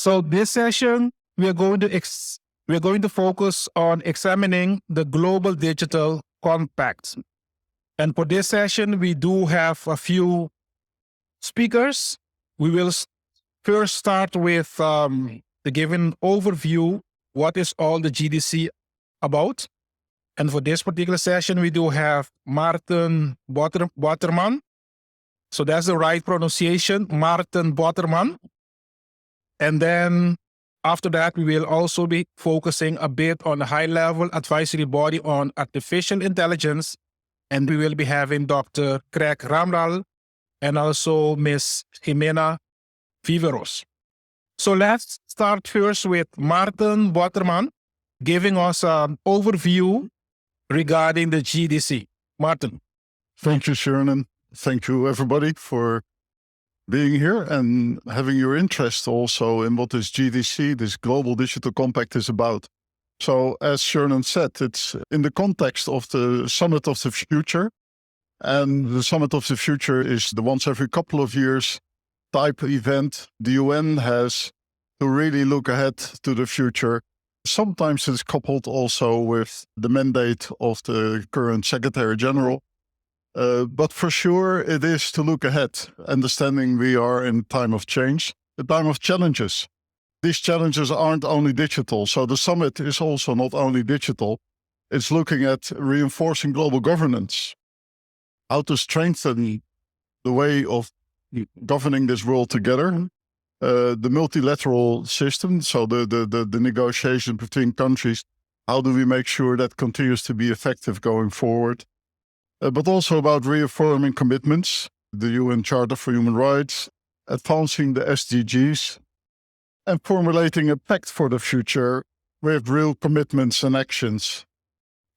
So this session, we are going to focus on examining the global digital compact. And for this session, we do have a few speakers. We will first start with the given overview. What is all the GDC about? And for this particular session, we do have Maarten Botterman. So that's the right pronunciation, Maarten Botterman. And then after that, we will also be focusing a bit on the high-level advisory body on artificial intelligence. And we will be having Dr. Ramiel and also Ms. Jimena Viveros. So let's start first with Maarten Botterman giving us an overview regarding the GDC. Maarten. Thank you, Shernon. Thank you, everybody, for being here and having your interest also in what this GDC, this Global Digital Compact, is about. So, as Shernon said, it's in the context of the Summit of the Future. And the Summit of the Future is the once every couple of years type event the UN has to really look ahead to the future. Sometimes it's coupled also with the mandate of the current Secretary General. But for sure, it is to look ahead, understanding we are in a time of change, a time of challenges. These challenges aren't only digital. So the summit is also not only digital. It's looking at reinforcing global governance, how to strengthen the way of governing this world together, the multilateral system, so the negotiation between countries, how do we make sure that continues to be effective going forward? But also about reaffirming commitments, the UN Charter for Human Rights, advancing the SDGs, and formulating a pact for the future with real commitments and actions.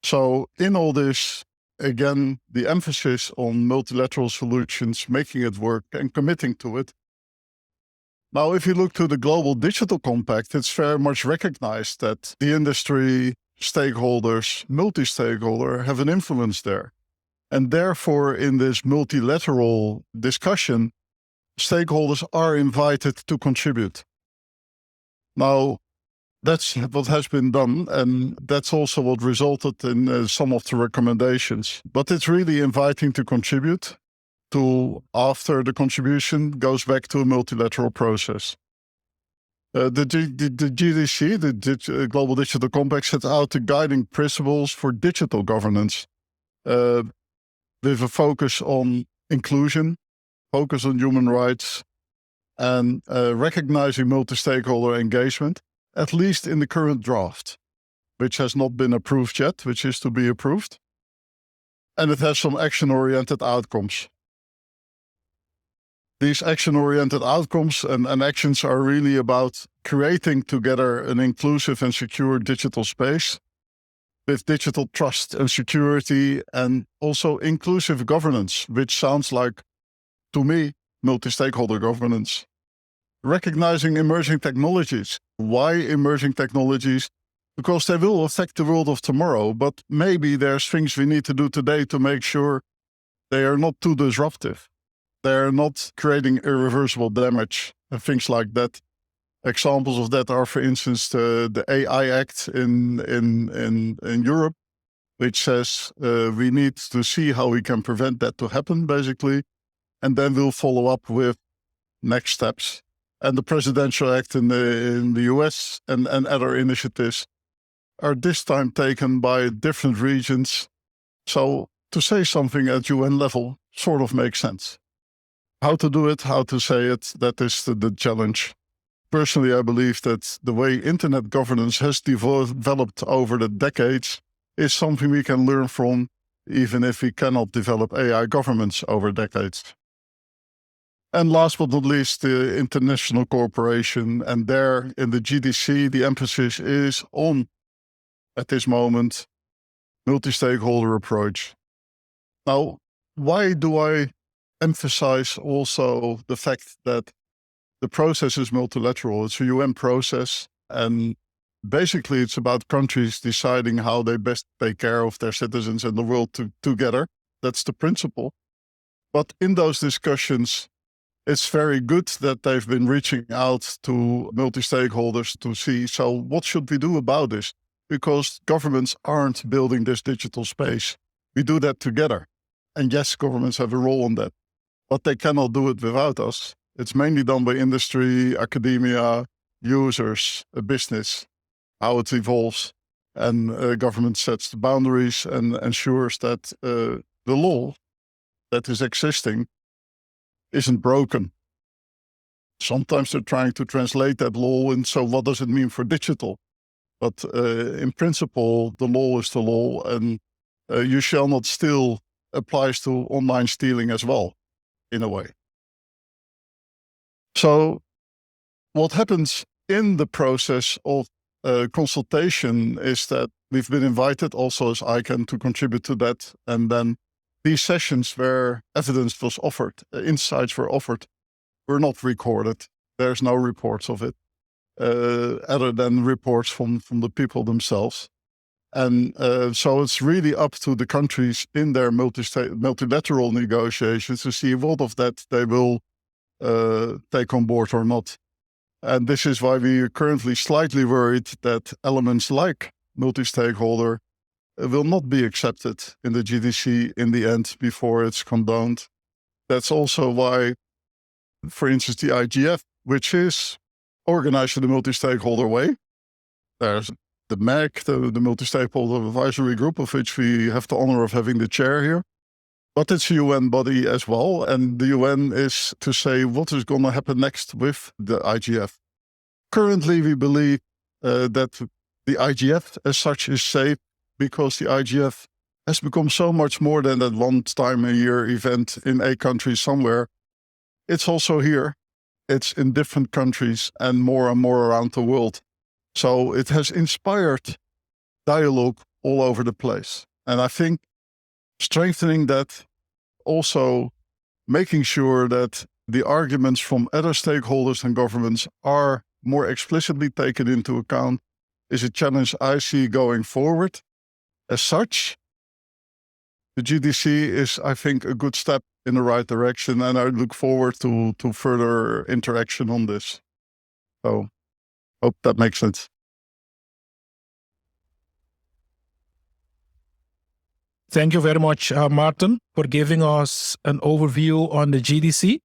So in all this, again, the emphasis on multilateral solutions, making it work and committing to it. Now, if you look to the Global Digital Compact, it's very much recognized that the industry, stakeholders, multi-stakeholder have an influence there. And therefore, in this multilateral discussion, stakeholders are invited to contribute. Now, that's what has been done, and that's also what resulted in some of the recommendations. But it's really inviting to contribute to, after the contribution, goes back to a multilateral process. The GDC, the Global Digital Compact, sets out the guiding principles for digital governance with a focus on inclusion, focus on human rights, and recognizing multi-stakeholder engagement, at least in the current draft, which has not been approved yet, which is to be approved. And it has some action-oriented outcomes. These action-oriented outcomes and actions are really about creating together an inclusive and secure digital space with digital trust and security, and also inclusive governance, which sounds like, to me, multi-stakeholder governance. Recognizing emerging technologies. Why emerging technologies? Because they will affect the world of tomorrow, but maybe there's things we need to do today to make sure they are not too disruptive. They are not creating irreversible damage and things like that. Examples of that are, for instance, the AI Act in Europe, which says we need to see how we can prevent that to happen, basically, and then we'll follow up with next steps. And the Presidential Act in the US and other initiatives are this time taken by different regions. So to say something at UN level sort of makes sense. How to do it, how to say it, that is the challenge. Personally, I believe that the way internet governance has developed over the decades is something we can learn from, even if we cannot develop AI governments over decades. And last but not least, the international cooperation. And there in the GDC, the emphasis is on, at this moment, multi-stakeholder approach. Now, why do I emphasize also the fact that the process is multilateral? It's a UN process, and basically it's about countries deciding how they best take care of their citizens and the world together. That's the principle. But in those discussions, it's very good that they've been reaching out to multi-stakeholders to see, so what should we do about this? Because governments aren't building this digital space. We do that together. And yes, governments have a role on that, but they cannot do it without us. It's mainly done by industry, academia, users, a business, how it evolves. And government sets the boundaries and ensures that the law that is existing isn't broken. Sometimes they're trying to translate that law, and so what does it mean for digital? But in principle, the law is the law, and you shall not steal applies to online stealing as well, in a way. So what happens in the process of consultation is that we've been invited also as ICANN to contribute to that. And then these sessions where evidence was offered, insights were offered, were not recorded. There's no reports of it, other than reports from the people themselves. And so it's really up to the countries in their multilateral negotiations to see what of that they will take on board or not. And this is why we are currently slightly worried that elements like multi-stakeholder will not be accepted in the GDC in the end before it's condoned. That's also why, for instance, the IGF, which is organized in the multi-stakeholder way, there's the MAG, the Multi-Stakeholder Advisory Group, of which we have the honor of having the chair here. But it's a UN body as well, and the UN is to say what is going to happen next with the IGF. Currently, we believe that the IGF as such is safe because the IGF has become so much more than that one time a year event in a country somewhere. It's also here. It's in different countries and more around the world. So it has inspired dialogue all over the place. And I think strengthening that, also making sure that the arguments from other stakeholders and governments are more explicitly taken into account is a challenge I see going forward. As such, the GDC is, I think, a good step in the right direction, and I look forward to further interaction on this. So, hope that makes sense. Thank you very much, Maarten, for giving us an overview on the GDC.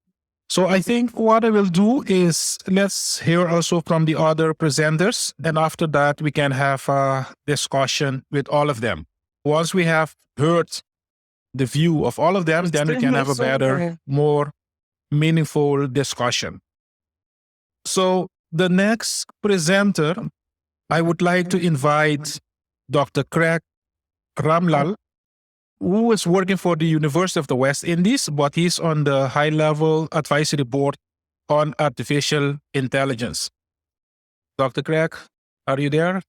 So I think what I will do is let's hear also from the other presenters, and after that we can have a discussion with all of them. Once we have heard the view of all of them, then we can have a better, more meaningful discussion. So the next presenter, I would like to invite Dr. Craig Ramiel, who is working for the University of the West Indies, but he's on the high-level advisory board on artificial intelligence. Dr. Craig, are you there?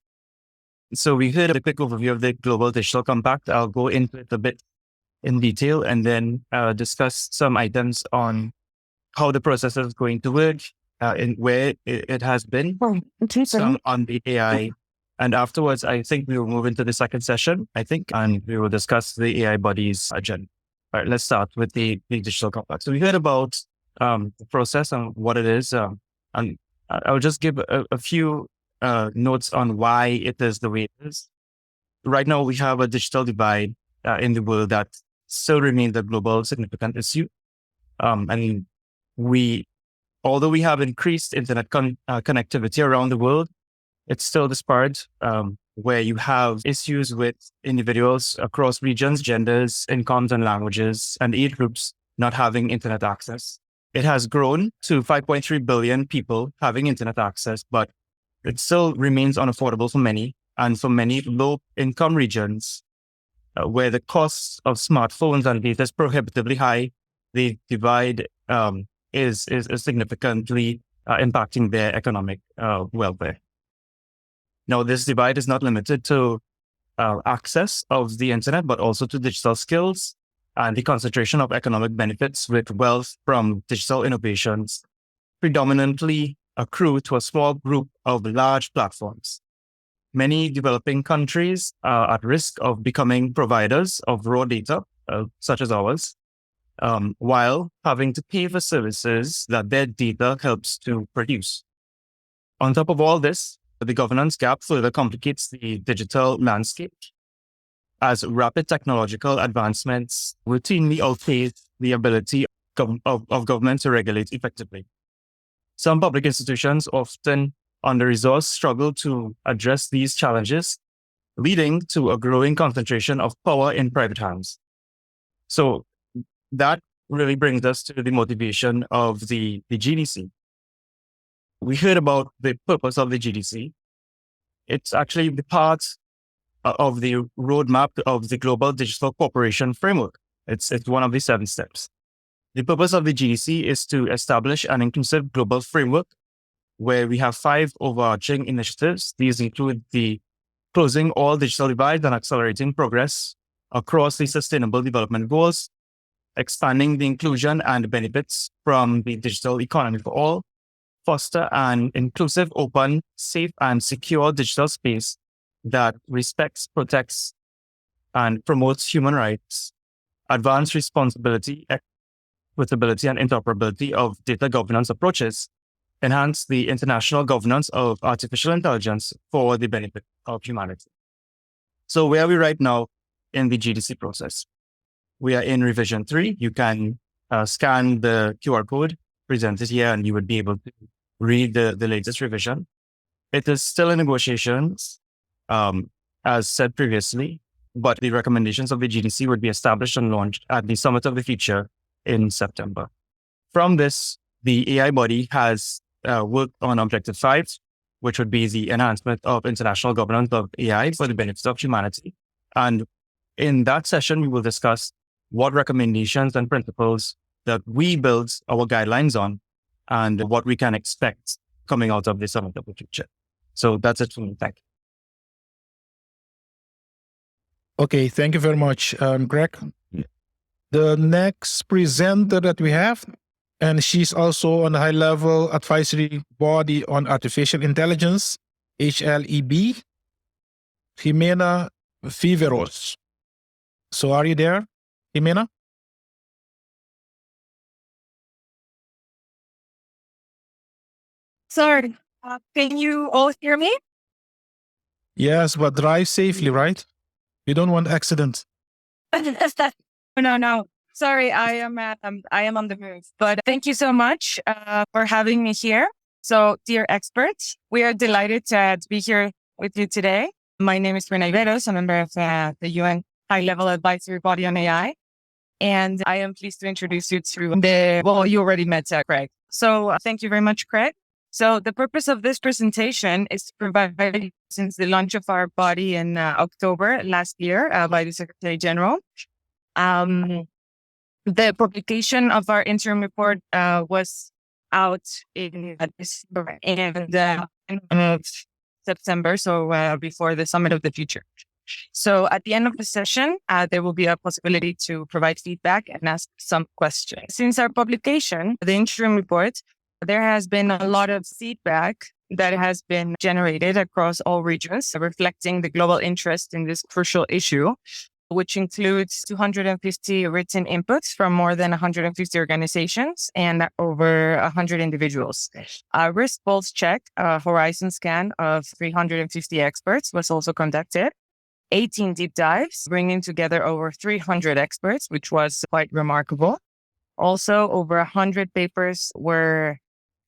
So we heard a quick overview of the Global Digital Compact. I'll go into it a bit in detail and then discuss some items on how the process is going to work and where it has been, some on the AI. And afterwards, I think we will move into the second session, and we will discuss the AI body's agenda. All right, let's start with the digital compact. So we heard about the process and what it is. And I'll just give a few notes on why it is the way it is. Right now, we have a digital divide in the world that still remains a global significant issue. And although we have increased internet connectivity around the world, it's still disparate, where you have issues with individuals across regions, genders, incomes, and languages, and age groups not having internet access. It has grown to 5.3 billion people having internet access, but it still remains unaffordable for many. And for many low-income regions, where the cost of smartphones and data is prohibitively high, the divide is significantly impacting their economic welfare. Now, this divide is not limited to access of the internet, but also to digital skills and the concentration of economic benefits with wealth from digital innovations predominantly accrue to a small group of large platforms. Many developing countries are at risk of becoming providers of raw data, such as ours, while having to pay for services that their data helps to produce. On top of all this, the governance gap further complicates the digital landscape, as rapid technological advancements routinely outpace the ability of government to regulate effectively. Some public institutions, often under-resourced, struggle to address these challenges, leading to a growing concentration of power in private hands. So that really brings us to the motivation of the GDC. We heard about the purpose of the GDC. It's actually the part of the roadmap of the Global Digital Cooperation Framework. It's one of the 7 steps. The purpose of the GDC is to establish an inclusive global framework where we have 5 overarching initiatives. These include the closing all digital divides and accelerating progress across the Sustainable Development Goals, expanding the inclusion and benefits from the digital economy for all, foster an inclusive, open, safe, and secure digital space that respects, protects, and promotes human rights, advance responsibility, equitability, and interoperability of data governance approaches, enhance the international governance of artificial intelligence for the benefit of humanity. So where are we right now in the GDC process? We are in revision 3. You can scan the QR code presented here and you would be able to read the latest revision. It is still in negotiations, as said previously, but the recommendations of the GDC would be established and launched at the Summit of the Future in September. From this, the AI body has worked on Objective 5, which would be the enhancement of international governance of AI for the benefit of humanity. And in that session, we will discuss what recommendations and principles that we build our guidelines on and what we can expect coming out of the Summit of the Future. So that's it for me. Thank you. Okay, thank you very much, Greg. The next presenter that we have, and she's also on the high-level advisory body on artificial intelligence, HLEB, Jimena Viveros. So are you there, Jimena? Sorry, can you all hear me? Yes, but drive safely, right? You don't want accidents. No. Sorry, I am on the move. But thank you so much for having me here. So, dear experts, we are delighted to be here with you today. My name is Viveros. I'm a member of the UN High-Level Advisory Body on AI. And I am pleased to introduce you to you already met Craig. So thank you very much, Craig. So the purpose of this presentation is to provide, since the launch of our body in October last year by the Secretary General, the publication of our interim report was out in December and September, so before the Summit of the Future. So at the end of the session, there will be a possibility to provide feedback and ask some questions. Since our publication, the interim report, there has been a lot of feedback that has been generated across all regions, reflecting the global interest in this crucial issue, which includes 250 written inputs from more than 150 organizations and over 100 individuals. A risk pulse check, a horizon scan of 350 experts was also conducted. 18 deep dives, bringing together over 300 experts, which was quite remarkable. Also, over 100 papers were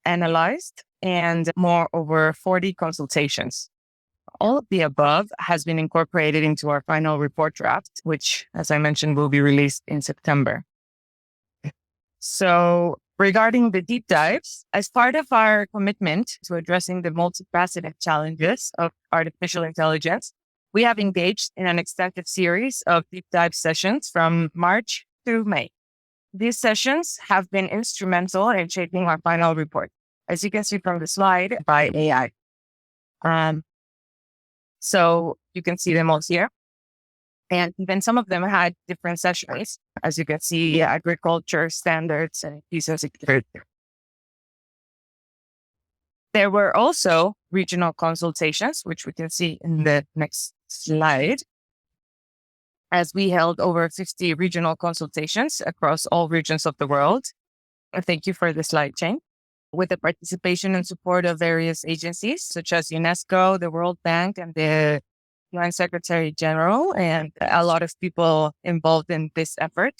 analyzed and over 40 consultations. All of the above has been incorporated into our final report draft, which, as I mentioned, will be released in September. So regarding the deep dives, as part of our commitment to addressing the multifaceted challenges of artificial intelligence, we have engaged in an extensive series of deep dive sessions from March through May. These sessions have been instrumental in shaping our final report, as you can see from the slide, by AI. So you can see them all here. And then some of them had different sessions, as you can see, agriculture standards and peace and security. There were also regional consultations, which we can see in the next slide. as we held over 50 regional consultations across all regions of the world. Thank you for the slide chain. With the participation and support of various agencies such as UNESCO, the World Bank, and the UN Secretary General, and a lot of people involved in this effort.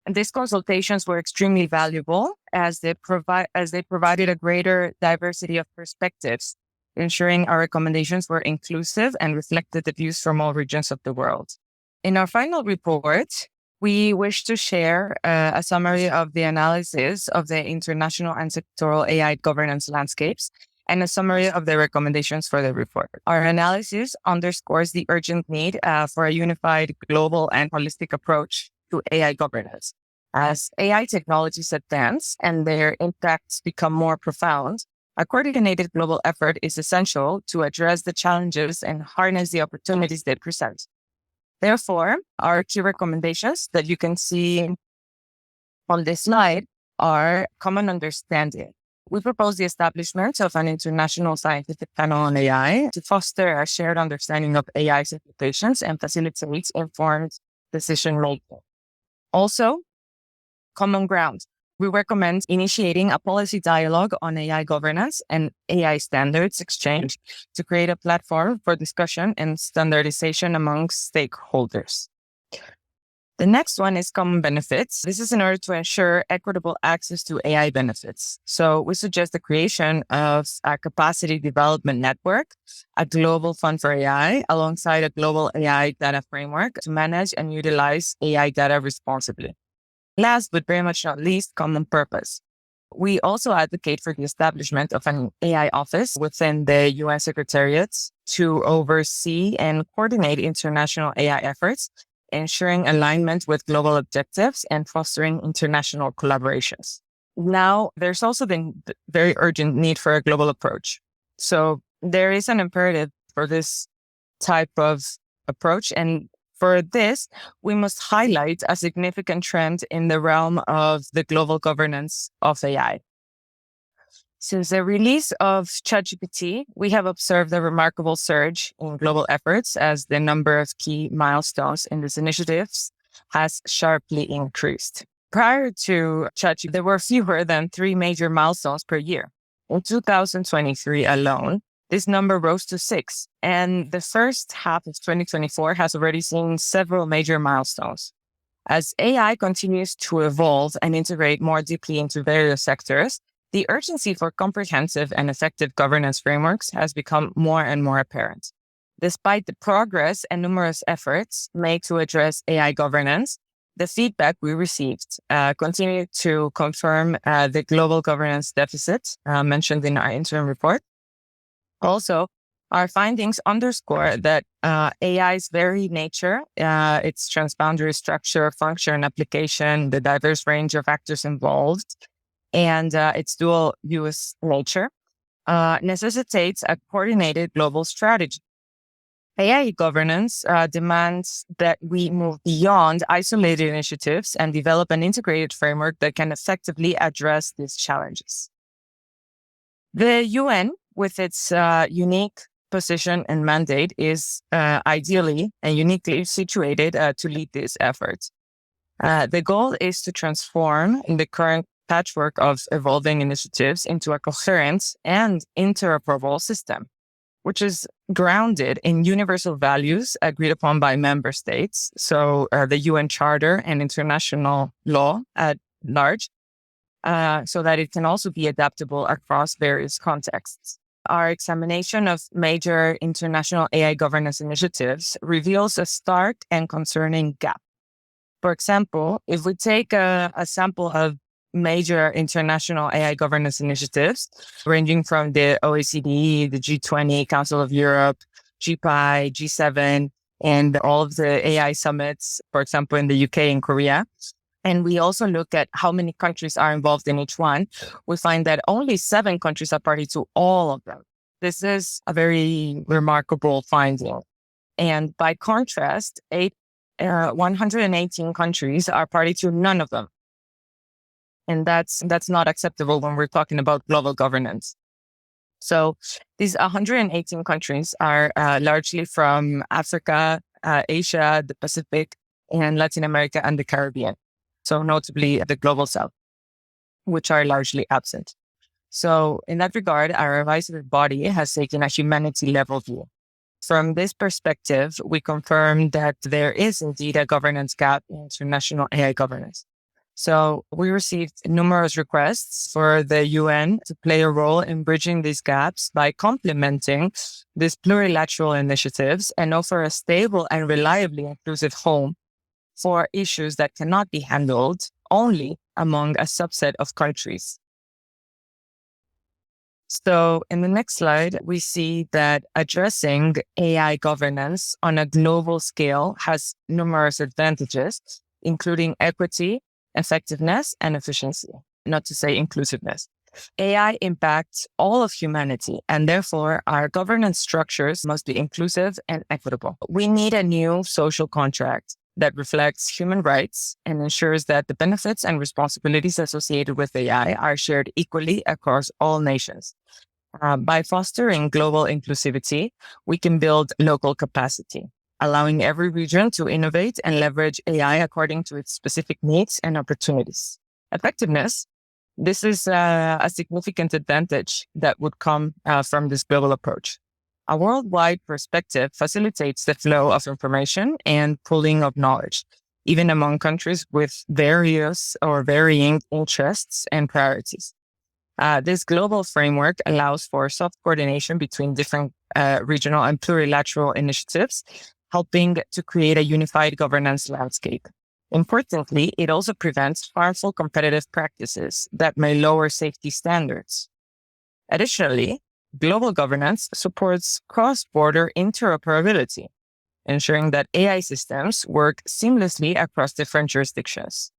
And these consultations were extremely valuable as they provided a greater diversity of perspectives, ensuring our recommendations were inclusive and reflected the views from all regions of the world. In our final report, we wish to share a summary of the analysis of the international and sectoral AI governance landscapes and a summary of the recommendations for the report. Our analysis underscores the urgent need for a unified, global, and holistic approach to AI governance. As AI technologies advance and their impacts become more profound, a coordinated global effort is essential to address the challenges and harness the opportunities they present. Therefore, our key recommendations that you can see on this slide are common understanding. We propose the establishment of an international scientific panel on AI to foster a shared understanding of AI's implications and facilitate informed decision making. Also, common ground. We recommend initiating a policy dialogue on AI governance and AI standards exchange to create a platform for discussion and standardization amongst stakeholders. The next one is common benefits. This is in order to ensure equitable access to AI benefits. So we suggest the creation of a capacity development network, a global fund for AI, alongside a global AI data framework to manage and utilize AI data responsibly. Last, but very much not least, common purpose. We also advocate for the establishment of an AI office within the UN Secretariats to oversee and coordinate international AI efforts, ensuring alignment with global objectives and fostering international collaborations. Now, there's also the very urgent need for a global approach. So there is an imperative for this type of approach, and for this, we must highlight a significant trend in the realm of the global governance of AI. Since the release of ChatGPT, we have observed a remarkable surge in global efforts as the number of key milestones in these initiatives has sharply increased. Prior to ChatGPT, there were fewer than 3 major milestones per year. In 2023 alone, this number rose to 6, and the first half of 2024 has already seen several major milestones. As AI continues to evolve and integrate more deeply into various sectors, the urgency for comprehensive and effective governance frameworks has become more and more apparent. Despite the progress and numerous efforts made to address AI governance, the feedback we received continued to confirm the global governance deficit mentioned in our interim report. Also, our findings underscore that AI's very nature, its transboundary structure, function, and application, the diverse range of actors involved, and its dual use nature, necessitates a coordinated global strategy. AI governance demands that we move beyond isolated initiatives and develop an integrated framework that can effectively address these challenges. The UN, with its unique position and mandate, is ideally and uniquely situated to lead these efforts. The goal is to transform the current patchwork of evolving initiatives into a coherent and interoperable system, which is grounded in universal values agreed upon by member states, so the UN Charter and international law at large, so that it can also be adaptable across various contexts. Our examination of major international AI governance initiatives reveals a stark and concerning gap. For example, if we take a sample of major international AI governance initiatives, ranging from the OECD, the G20, Council of Europe, GPI, G7, and all of the AI summits, for example, in the UK and Korea. And we also look at how many countries are involved in each one. We find that only 7 countries are party to all of them. This is a very remarkable finding. And by contrast, 118 countries are party to none of them. And that's not acceptable when we're talking about global governance. So these 118 countries are largely from Africa, Asia, the Pacific, and Latin America and the Caribbean. So notably the Global South, which are largely absent. So in that regard, our advisory body has taken a humanity level view. From this perspective, we confirm that there is indeed a governance gap in international AI governance. So we received numerous requests for the UN to play a role in bridging these gaps by complementing these plurilateral initiatives and offer a stable and reliably inclusive home for issues that cannot be handled only among a subset of countries. So in the next slide, we see that addressing AI governance on a global scale has numerous advantages, including equity, effectiveness, and efficiency, not to say inclusiveness. AI impacts all of humanity, and therefore our governance structures must be inclusive and equitable. We need a new social contract that reflects human rights and ensures that the benefits and responsibilities associated with AI are shared equally across all nations. By fostering global inclusivity, we can build local capacity, allowing every region to innovate and leverage AI according to its specific needs and opportunities. Effectiveness, this is a significant advantage that would come from this global approach. A worldwide perspective facilitates the flow of information and pooling of knowledge, even among countries with various or varying interests and priorities. This global framework allows for soft coordination between different regional and plurilateral initiatives, helping to create a unified governance landscape. Importantly, it also prevents harmful competitive practices that may lower safety standards. Additionally, global governance supports cross-border interoperability, ensuring that AI systems work seamlessly across different jurisdictions.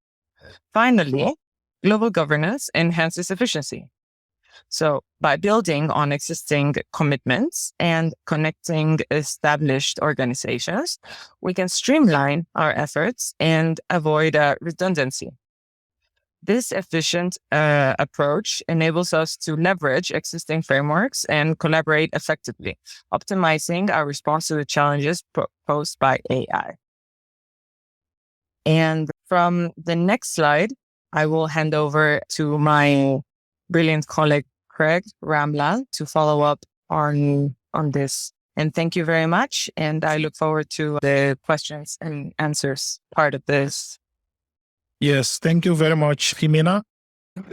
Finally, global governance enhances efficiency. So by building on existing commitments and connecting established organizations, we can streamline our efforts and avoid redundancy. This efficient approach enables us to leverage existing frameworks and collaborate effectively, optimizing our response to the challenges posed by AI. And from the next slide, I will hand over to my brilliant colleague, Craig Ramiel, to follow up on this. And thank you very much. And I look forward to the questions and answers part of this. Yes, thank you very much, Jimena.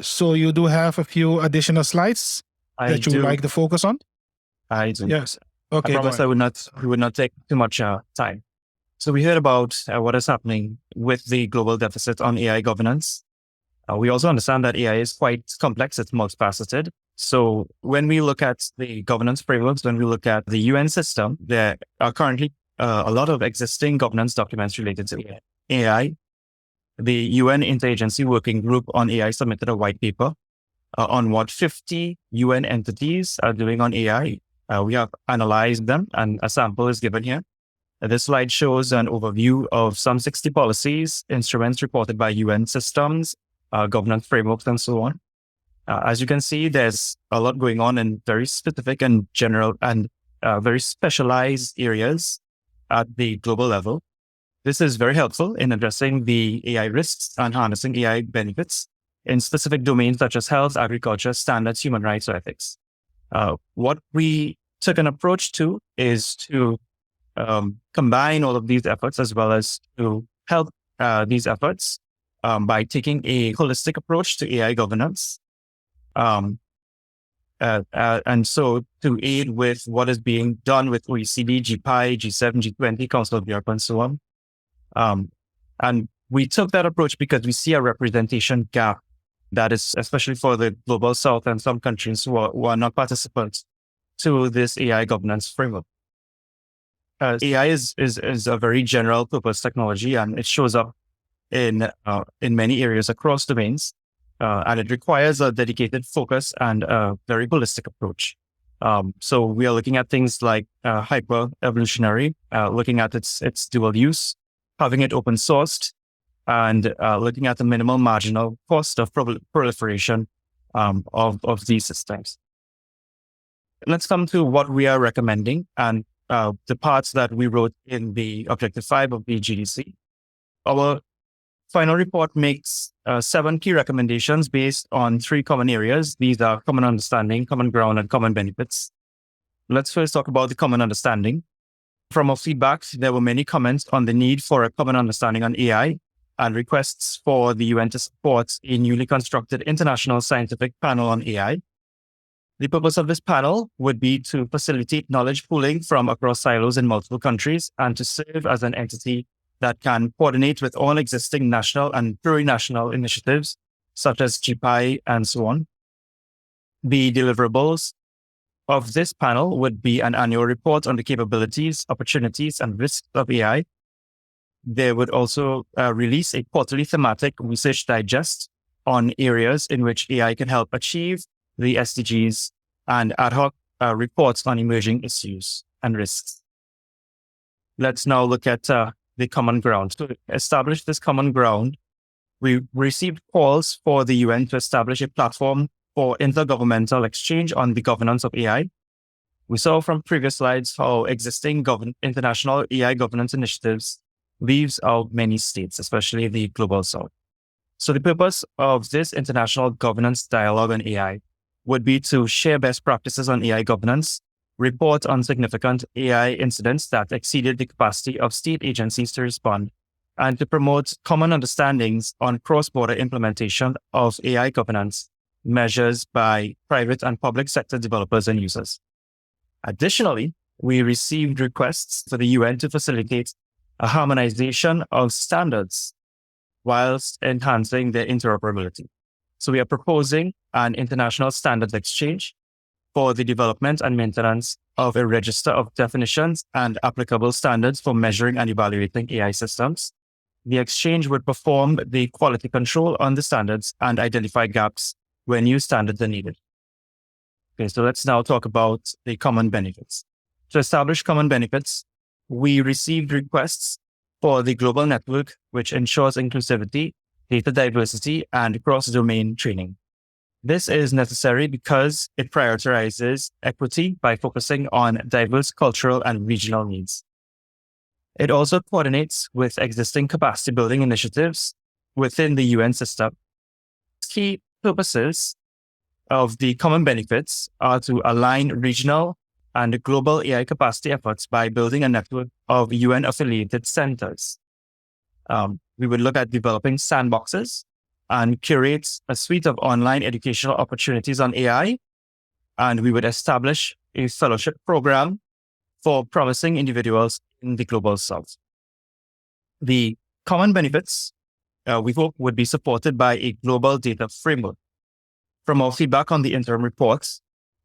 So you do have a few additional slides that you would like to focus on? I do. Yes. Okay. I promise we would not take too much time. So we heard about what is happening with the global deficit on AI governance. We also understand that AI is quite complex. It's multifaceted. So when we look at the governance frameworks, when we look at the UN system, there are currently a lot of existing governance documents related to AI. The UN Interagency Working Group on AI submitted a white paper on what 50 UN entities are doing on AI. We have analyzed them, and a sample is given here. This slide shows an overview of some 60 policies, instruments reported by UN systems, governance frameworks, and so on. As you can see, there's a lot going on in very specific and general and very specialized areas at the global level. This is very helpful in addressing the AI risks and harnessing AI benefits in specific domains such as health, agriculture, standards, human rights, or ethics. What we took an approach to is to combine all of these efforts as well as to help these efforts by taking a holistic approach to AI governance. And so to aid with what is being done with OECD, GPI, G7, G20, Council of Europe, and so on. And we took that approach because we see a representation gap that is especially for the global south and some countries who are not participants to this AI governance framework. AI is a very general purpose technology, and it shows up in many areas across domains, and it requires a dedicated focus and a very holistic approach. So we are looking at things like hyper evolutionary, looking at its dual use, having it open sourced, and looking at the minimal marginal cost of proliferation of these systems. Let's come to what we are recommending and the parts that we wrote in the Objective 5 of the GDC. our final report makes 7 key recommendations based on 3 common areas. These are common understanding, common ground, and common benefits. Let's first talk about the common understanding. From our feedback, there were many comments on the need for a common understanding on AI and requests for the UN to support a newly constructed international scientific panel on AI. The purpose of this panel would be to facilitate knowledge pooling from across silos in multiple countries and to serve as an entity that can coordinate with all existing national and plurinational initiatives, such as GPI and so on. The deliverables of this panel would be an annual report on the capabilities, opportunities, and risks of AI. They would also release a quarterly thematic research digest on areas in which AI can help achieve the SDGs and ad hoc reports on emerging issues and risks. Let's now look at the common ground. To establish this common ground, we received calls for the UN to establish a platform for intergovernmental exchange on the governance of AI. We saw from previous slides how existing international AI governance initiatives leaves out many states, especially the global south. So the purpose of this international governance dialogue on AI would be to share best practices on AI governance, report on significant AI incidents that exceeded the capacity of state agencies to respond, and to promote common understandings on cross-border implementation of AI governance measures by private and public sector developers and users. Additionally, we received requests for the UN to facilitate a harmonization of standards whilst enhancing their interoperability. So we are proposing an international standards exchange for the development and maintenance of a register of definitions and applicable standards for measuring and evaluating AI systems. The exchange would perform the quality control on the standards and identify gaps where new standards are needed. Okay, so let's now talk about the common benefits. To establish common benefits, we received requests for the global network, which ensures inclusivity, data diversity, and cross-domain training. This is necessary because it prioritizes equity by focusing on diverse cultural and regional needs. It also coordinates with existing capacity building initiatives within the UN system. Key purposes of the common benefits are to align regional and global AI capacity efforts by building a network of UN-affiliated centers. We would look at developing sandboxes and curate a suite of online educational opportunities on AI. And we would establish a fellowship program for promising individuals in the global south. The common benefits, we hope, would be supported by a global data framework. From our feedback on the interim reports,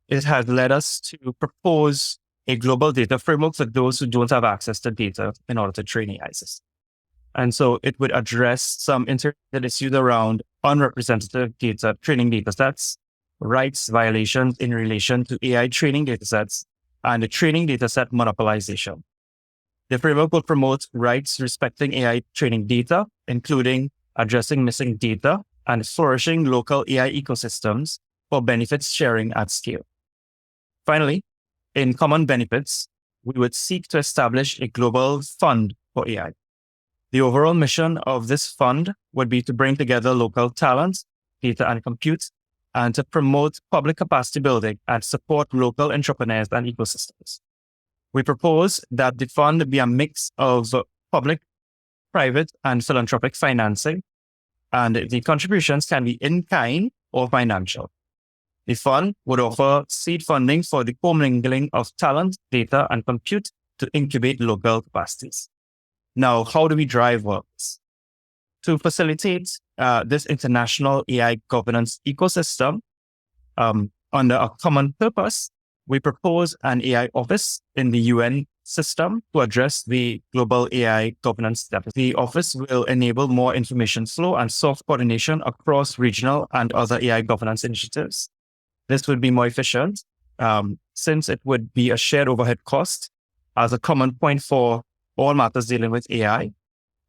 it has led us to propose a global data framework for those who don't have access to data in order to train AI systems. And so it would address some interrelated issues around unrepresentative data, training data sets, rights violations in relation to AI training data sets, and the training data set monopolization. The framework will promote rights respecting AI training data, including addressing missing data and flourishing local AI ecosystems for benefits sharing at scale. Finally, in common benefits, we would seek to establish a global fund for AI. The overall mission of this fund would be to bring together local talent, data, and compute, and to promote public capacity building and support local entrepreneurs and ecosystems. We propose that the fund be a mix of public, private, and philanthropic financing, and the contributions can be in kind or financial. The fund would offer seed funding for the commingling of talent, data, and compute to incubate local capacities. Now, how do we drive works? To facilitate this international AI governance ecosystem under a common purpose, we propose an AI office in the UN system to address the global AI governance deficit. The office will enable more information flow and soft coordination across regional and other AI governance initiatives. This would be more efficient since it would be a shared overhead cost as a common point for all matters dealing with AI,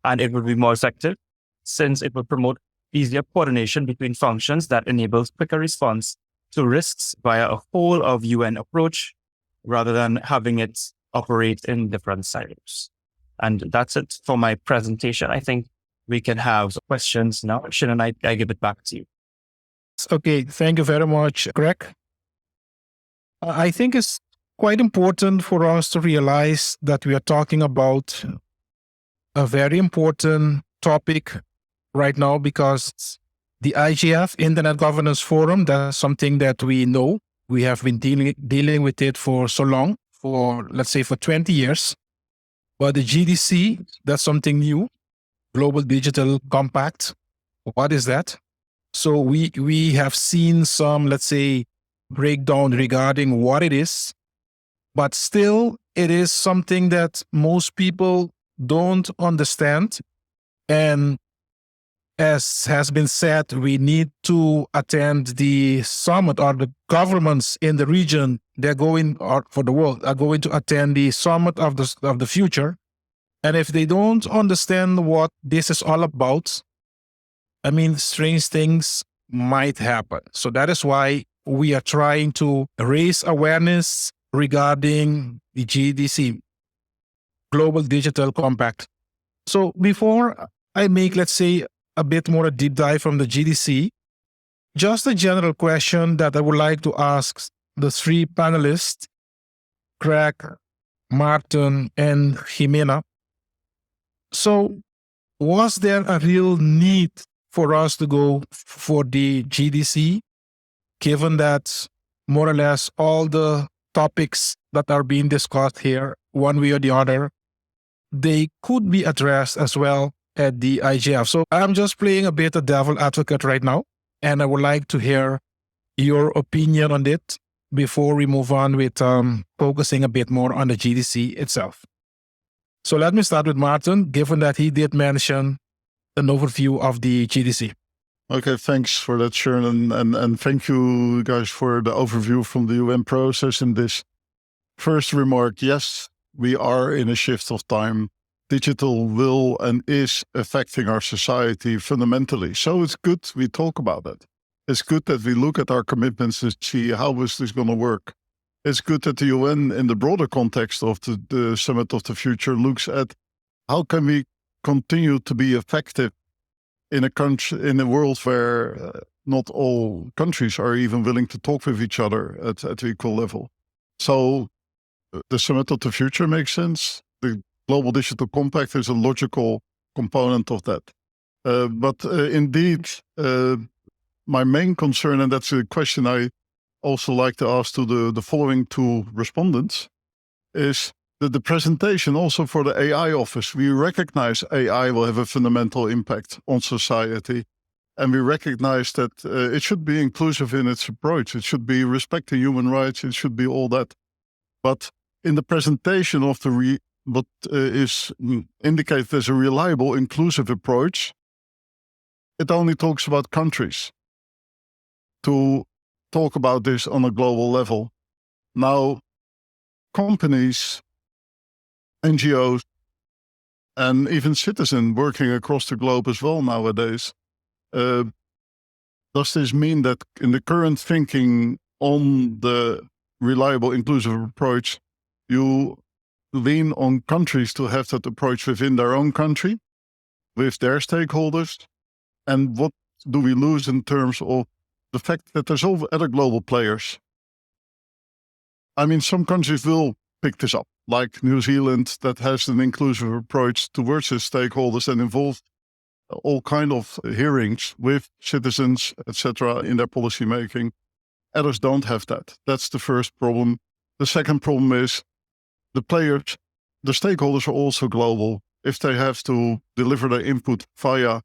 and it would be more effective since it would promote easier coordination between functions that enables quicker response to risks via a whole of UN approach rather than having it operate in different silos. And that's it for my presentation. I think we can have questions now. Shernon, I give it back to you. Okay, thank you very much, Greg. I think it's quite important for us to realize that we are talking about a very important topic right now, because the IGF, Internet Governance Forum, that's something that we know. We have been dealing with it for so long, for let's say for 20 years. But the GDC, that's something new, Global Digital Compact. What is that? So we have seen some, let's say, breakdown regarding what it is, but still it is something that most people don't understand. And as has been said, we need to attend the summit, or the governments in the region, they're going, or for the world, are going to attend the summit of the future. And if they don't understand what this is all about, I mean, strange things might happen. So that is why we are trying to raise awareness regarding the GDC, Global Digital Compact. So before I make, let's say, a bit more a deep dive from the GDC, just a general question that I would like to ask the three panelists, Craig, Maarten, and Jimena. So was there a real need for us to go for the GDC, given that more or less all the topics that are being discussed here, one way or the other, they could be addressed as well at the IGF. So I'm just playing a bit of devil advocate right now, and I would like to hear your opinion on it before we move on with focusing a bit more on the GDC itself. So let me start with Maarten, given that he did mention an overview of the GDC. Okay, thanks for that, Shernon, and thank you guys for the overview from the UN process in this first remark. Yes, we are in a shift of time. Digital will and is affecting our society fundamentally. So it's good we talk about it. It's good that we look at our commitments to see how is this going to work. It's good that the UN, in the broader context of the Summit of the Future, looks at how can we continue to be effective in a country, in a world where not all countries are even willing to talk with each other at equal level. So the Summit of the Future makes sense. The Global Digital Compact is a logical component of that. But indeed, my main concern, and that's a question I also like to ask to the following two respondents, is that the presentation also for the AI office, we recognize AI will have a fundamental impact on society. And we recognize that it should be inclusive in its approach. It should be respecting human rights. It should be all that. But in the presentation of what is indicated as a reliable, inclusive approach, it only talks about countries. To talk about this on a global level. Now, companies, NGOs, and even citizens working across the globe as well nowadays, does this mean that in the current thinking on the reliable, inclusive approach, you lean on countries to have that approach within their own country, with their stakeholders? And what do we lose in terms of the fact that there's all other global players? I mean, some countries will pick this up, like New Zealand, that has an inclusive approach towards its stakeholders and involves all kind of hearings with citizens, etc., in their policy making. Others don't have that. That's the first problem. The second problem is the players, the stakeholders are also global. If they have to deliver their input via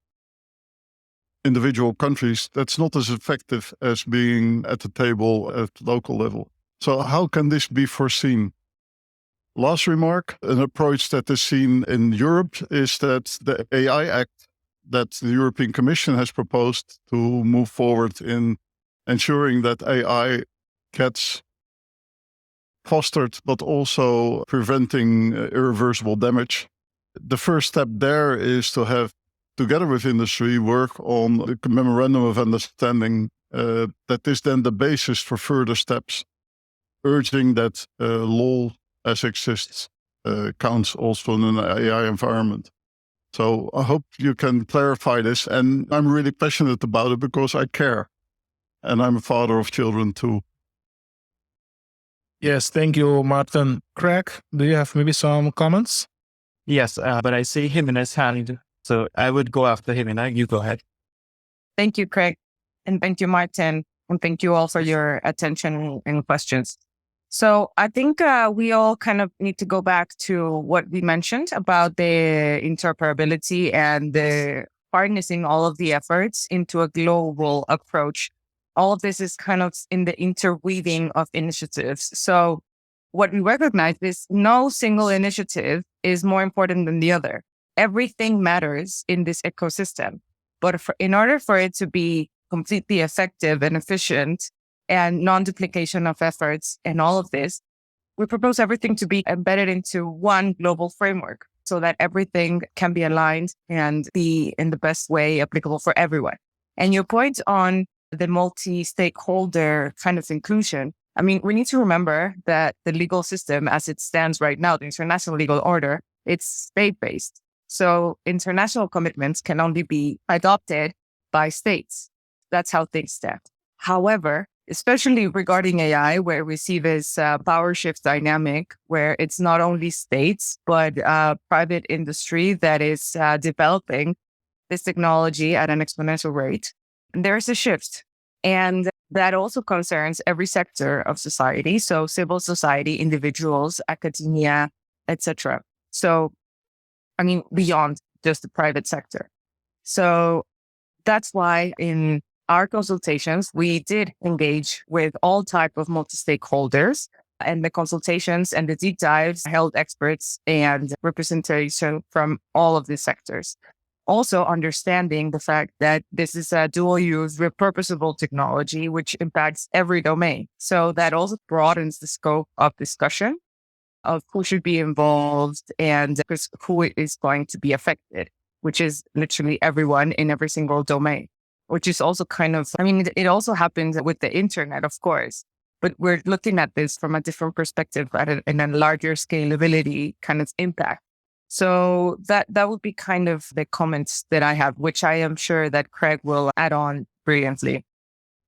individual countries, that's not as effective as being at the table at local level. So how can this be foreseen? Last remark, an approach that is seen in Europe is that the AI Act that the European Commission has proposed to move forward in ensuring that AI gets fostered, but also preventing irreversible damage. The first step there is to have, together with industry, work on the memorandum of understanding that is then the basis for further steps, urging that law as exists counts also in an AI environment. So I hope you can clarify this. And I'm really passionate about it because I care. And I'm a father of children too. Yes, thank you, Maarten. Craig, do you have maybe some comments? Yes, but I see Jimena's hand, so I would go after Jimena. You go ahead. Thank you, Craig. And thank you, Maarten. And thank you all for your attention and questions. So I think we all kind of need to go back to what we mentioned about the interoperability and the harnessing all of the efforts into a global approach. All of this is kind of in the interweaving of initiatives. So what we recognize is no single initiative is more important than the other. Everything matters in this ecosystem. But in order for it to be completely effective and efficient and non-duplication of efforts and all of this, we propose everything to be embedded into one global framework so that everything can be aligned and be in the best way applicable for everyone. And your point on the multi-stakeholder kind of inclusion, I mean, we need to remember that the legal system as it stands right now, the international legal order, it's state-based. So international commitments can only be adopted by states. That's how things stand. However, especially regarding AI, where we see this power shift dynamic, where it's not only states, but private industry that is developing this technology at an exponential rate, there's a shift. And that also concerns every sector of society. So civil society, individuals, academia, etc. So, I mean, beyond just the private sector. So that's why in our consultations, we did engage with all type of multi-stakeholders, and the consultations and the deep dives held experts and representation from all of these sectors. Also understanding the fact that this is a dual-use, repurposable technology, which impacts every domain. So that also broadens the scope of discussion of who should be involved and who is going to be affected, which is literally everyone in every single domain, which is also kind of, I mean, it also happens with the internet, of course, but we're looking at this from a different perspective and a larger scalability kind of impact. So that would be kind of the comments that I have, which I am sure that Craig will add on brilliantly.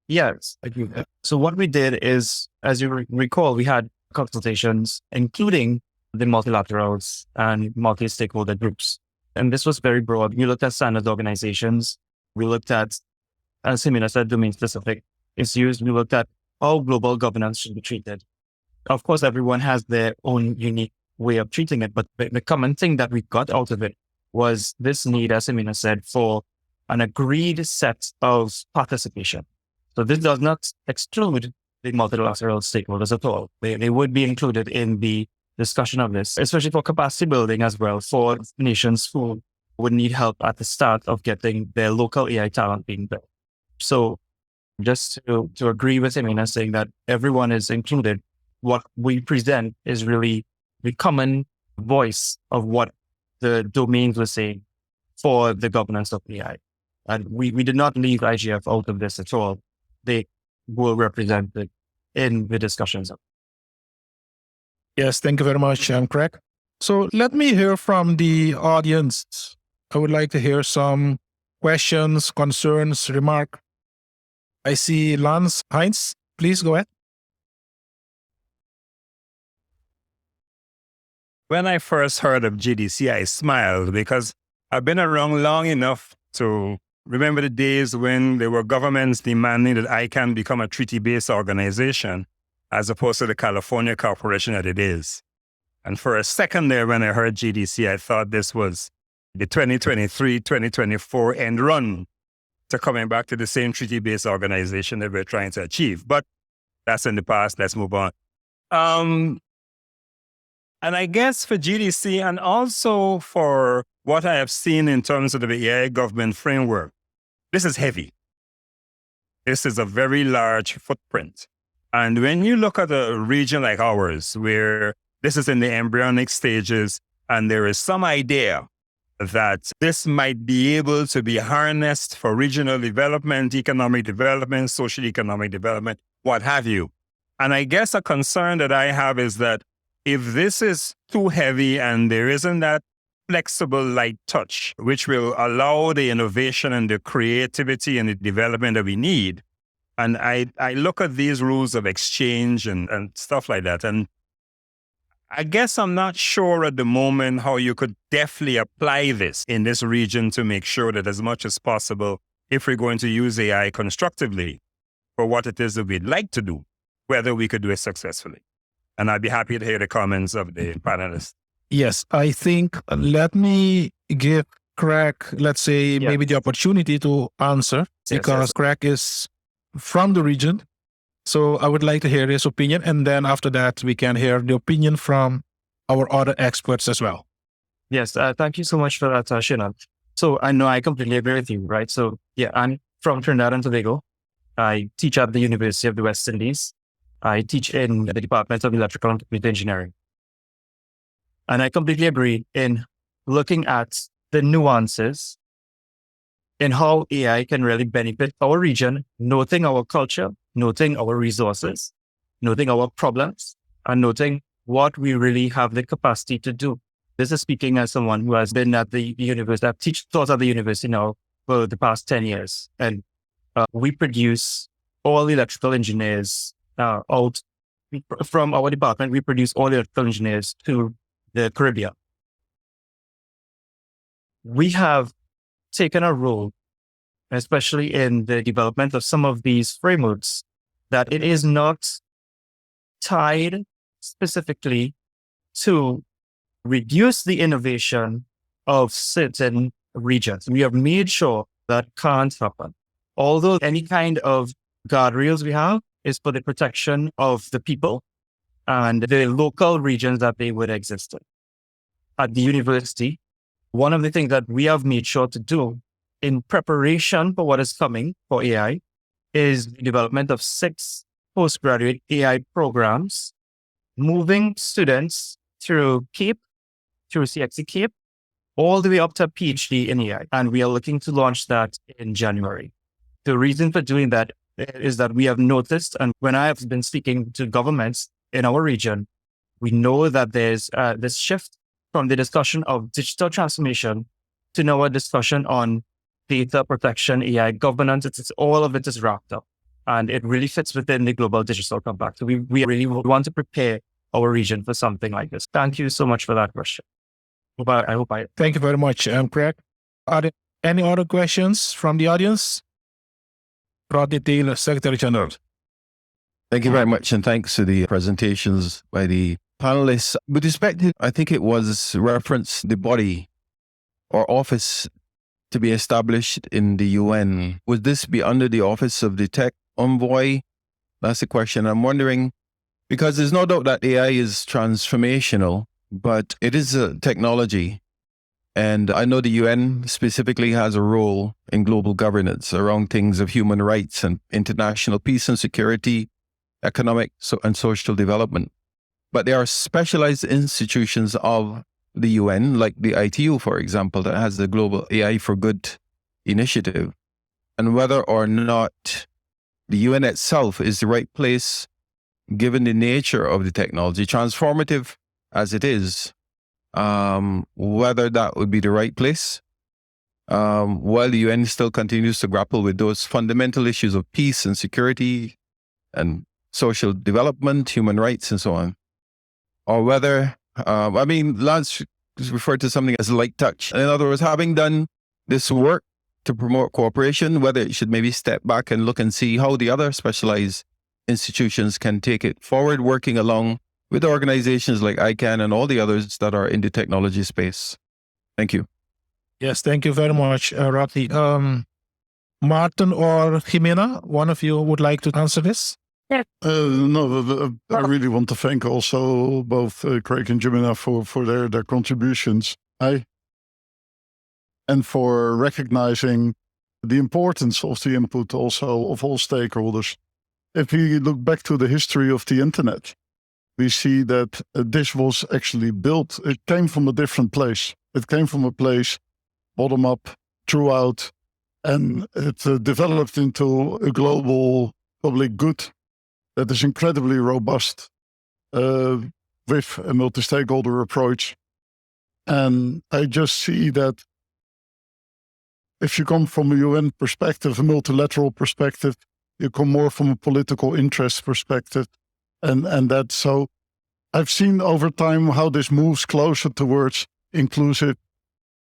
Yes, I agree. So what we did is, as you recall, we had consultations, including the multilaterals and multi-stakeholder groups. And this was very broad. We looked at standard organizations. We looked at, as Jimena said, domain-specific issues. We looked at how global governance should be treated. Of course, everyone has their own unique way of treating it, but the common thing that we got out of it was this need, as Jimena said, for an agreed set of participation. So this does not exclude the multilateral stakeholders at all. They would be included in the discussion of this, especially for capacity building as well for nations who would need help at the start of getting their local AI talent being built. So just to agree with Jimena saying that everyone is included, what we present is really the common voice of what the domains were saying for the governance of AI. And we did not leave IGF out of this at all. They were represented in the discussions. Yes, thank you very much, Craig. So let me hear from the audience. I would like to hear some questions, concerns, remark. I see Lance Heinz. Please go ahead. When I first heard of GDC, I smiled because I've been around long enough to remember the days when there were governments demanding that ICANN become a treaty-based organization as opposed to the California corporation that it is. And for a second there, when I heard GDC, I thought this was the 2023-2024 end run to coming back to the same treaty-based organization that we're trying to achieve. But that's in the past. Let's move on. And I guess for GDC and also for what I have seen in terms of the AI government framework, this is heavy. This is a very large footprint. And when you look at a region like ours, where this is in the embryonic stages, and there is some idea that this might be able to be harnessed for regional development, economic development, social economic development, what have you. And I guess a concern that I have is that if this is too heavy and there isn't that flexible, light touch, which will allow the innovation and the creativity and the development that we need. And I look at these rules of exchange and stuff like that. And I guess I'm not sure at the moment how you could definitely apply this in this region to make sure that as much as possible, if we're going to use AI constructively for what it is that we'd like to do, whether we could do it successfully. And I'd be happy to hear the comments of the panelists. Yes, I think let me give Craig, let's say, Yeah. maybe the opportunity to answer, Yes, because yes. Craig is from the region. So I would like to hear his opinion. And then after that, we can hear the opinion from our other experts as well. Yes, thank you so much for that, Shernon. So I know I completely agree with you, right? So yeah, I'm from Trinidad and Tobago. I teach at the University of the West Indies. I teach in the Department of Electrical and Computer Engineering. And I completely agree in looking at the nuances in how AI can really benefit our region, noting our culture, noting our resources, noting our problems, and noting what we really have the capacity to do. This is speaking as someone who has been at the university. I've taught at the university now for the past 10 years. And we produce all electrical engineers out from our department. We produce all electrical engineers to the Caribbean. We have taken a role, especially in the development of some of these frameworks, that it is not tied specifically to reduce the innovation of certain regions. We have made sure that can't happen. Although any kind of guardrails we have is for the protection of the people and the local regions that they would exist in. At the university, one of the things that we have made sure to do in preparation for what is coming for AI is the development of 6 postgraduate AI programs, moving students through CAPE, through CXC CAPE, all the way up to a PhD in AI. And we are looking to launch that in January. The reason for doing that is that we have noticed, and when I have been speaking to governments in our region, we know that there's this shift from the discussion of digital transformation to now a discussion on data protection, AI governance. It's all of it is wrapped up, and it really fits within the global digital compact. So we really want to prepare our region for something like this. Thank you so much for that question. I hope I. Thank you very much, Craig. Are there any other questions from the audience? Rodney Taylor, Secretary General. Thank you very much, and thanks to the presentations by the panelists. With respect to, I think it was referenced the body or office to be established in the UN. Would this be under the office of the tech envoy? That's the question. I'm wondering, because there's no doubt that AI is transformational, but it is a technology. And I know the UN specifically has a role in global governance around things of human rights and international peace and security, economic and social development. But there are specialized institutions of the UN, like the ITU, for example, that has the Global AI for Good initiative. And whether or not the UN itself is the right place, given the nature of the technology, transformative as it is, whether that would be the right place, while the UN still continues to grapple with those fundamental issues of peace and security and social development, human rights, and so on. Or whether, Lance referred to something as light touch. In other words, having done this work to promote cooperation, whether it should maybe step back and look and see how the other specialized institutions can take it forward, working along with organizations like ICANN and all the others that are in the technology space. Thank you. Yes, thank you very much, Rodney. Maarten or Jimena, one of you would like to answer this? I really want to thank also both Craig and Jimena for their contributions. And for recognizing the importance of the input also of all stakeholders. If we look back to the history of the internet, we see that this was actually built. It came from a different place. It came from a place bottom up, throughout, and it developed into a global public good that is incredibly robust with a multi-stakeholder approach. And I just see that if you come from a UN perspective, a multilateral perspective, you come more from a political interest perspective. And that's so I've seen over time how this moves closer towards inclusive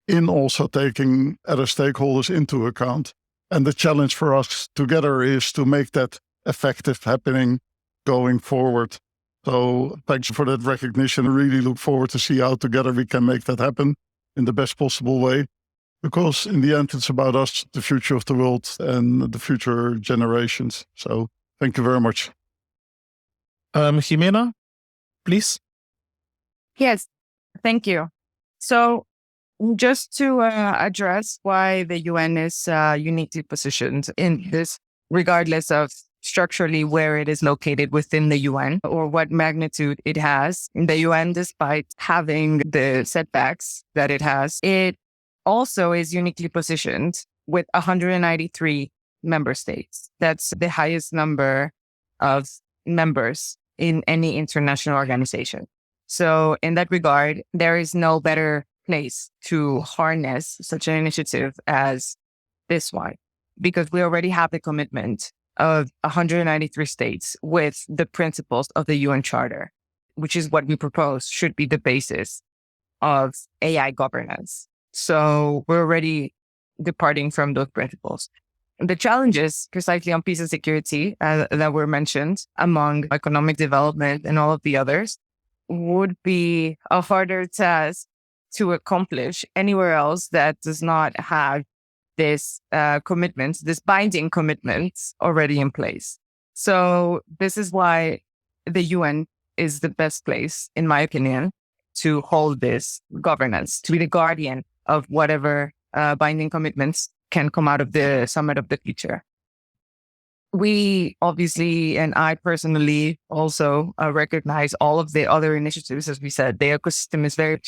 in also taking other stakeholders into account. And the challenge for us together is to make that effective happening going forward. So thanks for that recognition. I really look forward to see how together we can make that happen in the best possible way. Because in the end, it's about us, the future of the world and the future generations. So thank you very much. Jimena, please. Yes, thank you. So just to address why the UN is uniquely positioned in this, regardless of structurally where it is located within the UN or what magnitude it has in the UN, despite having the setbacks that it has, it also is uniquely positioned with 193 member states. That's the highest number of members in any international organization. So in that regard, there is no better place to harness such an initiative as this one, because we already have the commitment of 193 states with the principles of the UN Charter, which is what we propose should be the basis of AI governance. So we're already departing from those principles. The challenges precisely on peace and security that were mentioned among economic development and all of the others would be a harder task to accomplish anywhere else that does not have this commitment, this binding commitments already in place. So this is why the UN is the best place, in my opinion, to hold this governance, to be the guardian of whatever binding commitments can come out of the summit of the future. We obviously, and I personally also recognize all of the other initiatives. As we said, the ecosystem is very,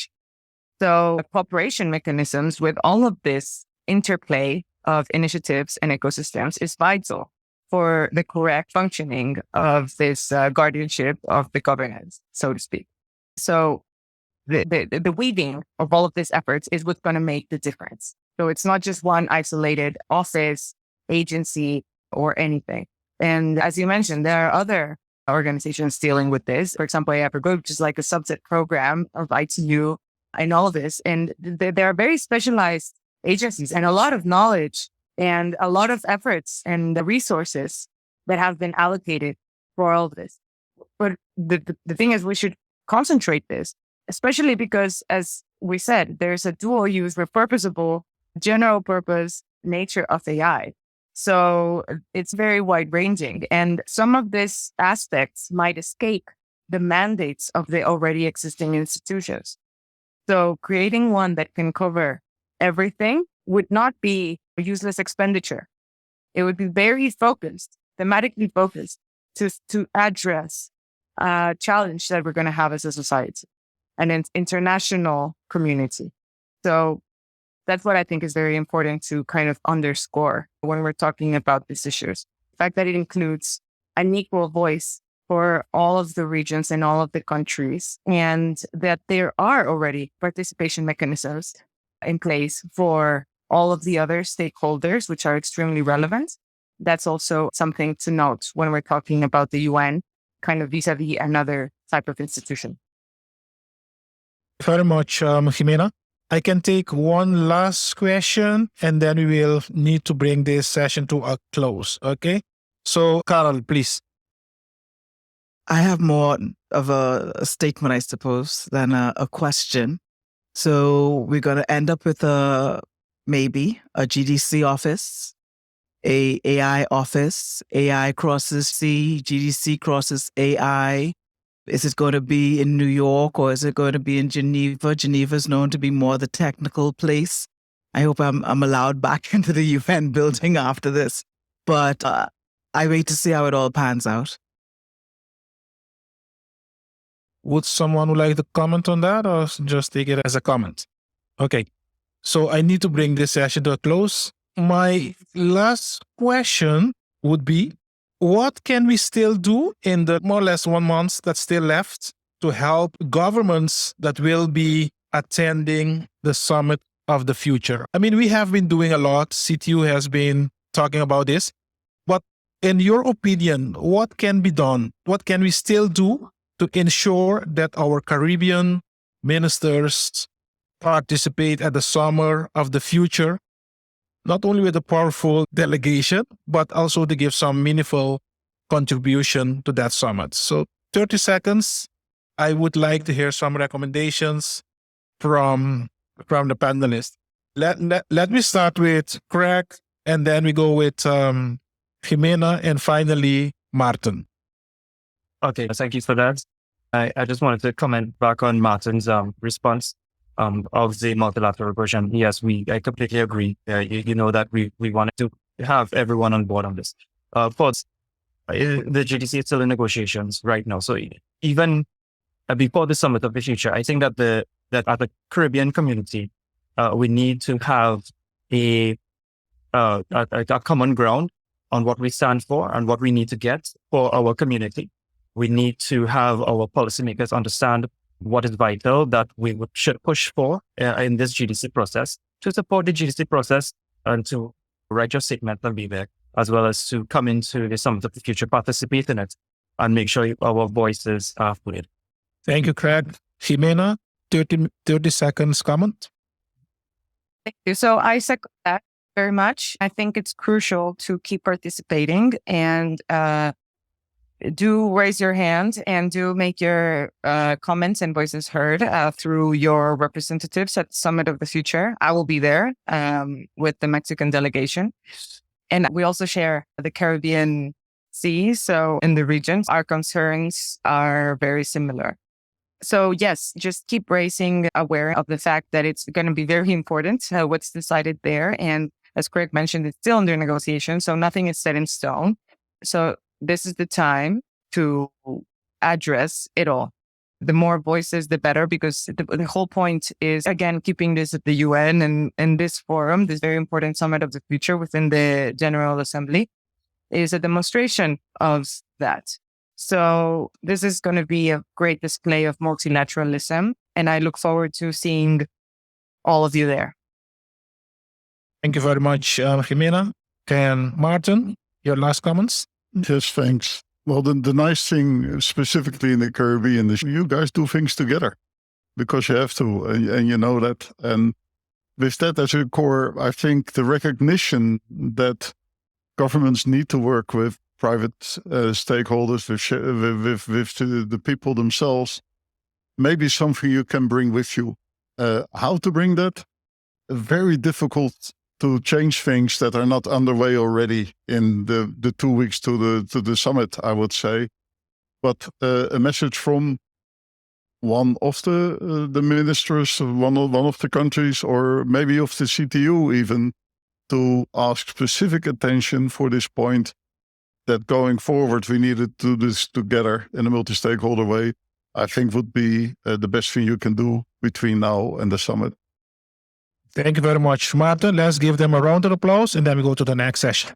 so cooperation mechanisms with all of this interplay of initiatives and ecosystems is vital for the correct functioning of this guardianship of the governance, so to speak. So the weaving of all of these efforts is what's going to make the difference. So it's not just one isolated office, agency, or anything. And as you mentioned, there are other organizations dealing with this. For example, AFR Group, which is like a subset program of ITU and all of this. And there are very specialized agencies and a lot of knowledge and a lot of efforts and the resources that have been allocated for all of this. But the thing is, we should concentrate this, especially because, as we said, there's a dual use, repurposable, general purpose nature of AI. So it's very wide ranging. And some of these aspects might escape the mandates of the already existing institutions. So creating one that can cover everything would not be a useless expenditure. It would be very focused, thematically focused to address a challenge that we're going to have as a society and an international community. So that's what I think is very important to kind of underscore when we're talking about these issues. The fact that it includes an equal voice for all of the regions and all of the countries, and that there are already participation mechanisms in place for all of the other stakeholders, which are extremely relevant. That's also something to note when we're talking about the UN, kind of vis-a-vis another type of institution. Very much, Jimena. I can take one last question and then we will need to bring this session to a close. Okay. So, Carol, please. I have more of a statement, I suppose, than a question. So we're going to end up with maybe a GDC office, a AI office, AI crosses C, GDC crosses AI. Is it going to be in New York or is it going to be in Geneva? Geneva is known to be more the technical place. I hope I'm allowed back into the UN building after this. But I wait to see how it all pans out. Would someone like to comment on that or just take it as a comment? Okay. So I need to bring this session to a close. My last question would be, what can we still do in the more or less 1 month that's still left to help governments that will be attending the Summit of the Future? I mean, we have been doing a lot. CTU has been talking about this. But in your opinion, what can be done? What can we still do to ensure that our Caribbean ministers participate at the Summer of the Future, not only with a powerful delegation, but also to give some meaningful contribution to that summit? So 30 seconds. I would like to hear some recommendations from the panelists. Let me start with Craig, and then we go with Jimena, and finally Maarten. Okay, thank you for that. I just wanted to comment back on Martin's response of the multilateral version. Yes, I completely agree. You know that we wanted to have everyone on board on this. But the GDC is still in negotiations right now. So even before the Summit of the Future, I think that that at the Caribbean community, we need to have a common ground on what we stand for and what we need to get for our community. We need to have our policymakers understand what is vital that we should push for in this GDC process, to support the GDC process and to write your statement and be there, as well as to come into the Summit of the Future, participate in it, and make sure our voices are heard. Thank you, Craig. Jimena, 30 seconds comment. Thank you. So I second that very much. I think it's crucial to keep participating and do raise your hand and do make your comments and voices heard through your representatives at Summit of the Future. I will be there with the Mexican delegation. And we also share the Caribbean Sea. So in the region, our concerns are very similar. So yes, just keep raising aware of the fact that it's going to be very important what's decided there. And as Craig mentioned, it's still under negotiation. So nothing is set in stone. So this is the time to address it all. The more voices, the better, because the whole point is, again, keeping this at the UN and this forum, this very important Summit of the Future within the General Assembly, is a demonstration of that. So this is going to be a great display of multilateralism, and I look forward to seeing all of you there. Thank you very much, Jimena. And Maarten, your last comments? Yes, thanks. Well, the nice thing specifically in the Caribbean is you guys do things together because you have to, and you know that. And with that as a core, I think the recognition that governments need to work with private stakeholders, with the people themselves, maybe something you can bring with you. How to bring that? Very difficult to change things that are not underway already in the 2 weeks to the summit, I would say. But a message from one of the ministers, one of the countries, or maybe of the CTU even, to ask specific attention for this point, that going forward we needed to do this together in a multi-stakeholder way, I think would be the best thing you can do between now and the summit. Thank you very much, Maarten. Let's give them a round of applause, and then we go to the next session.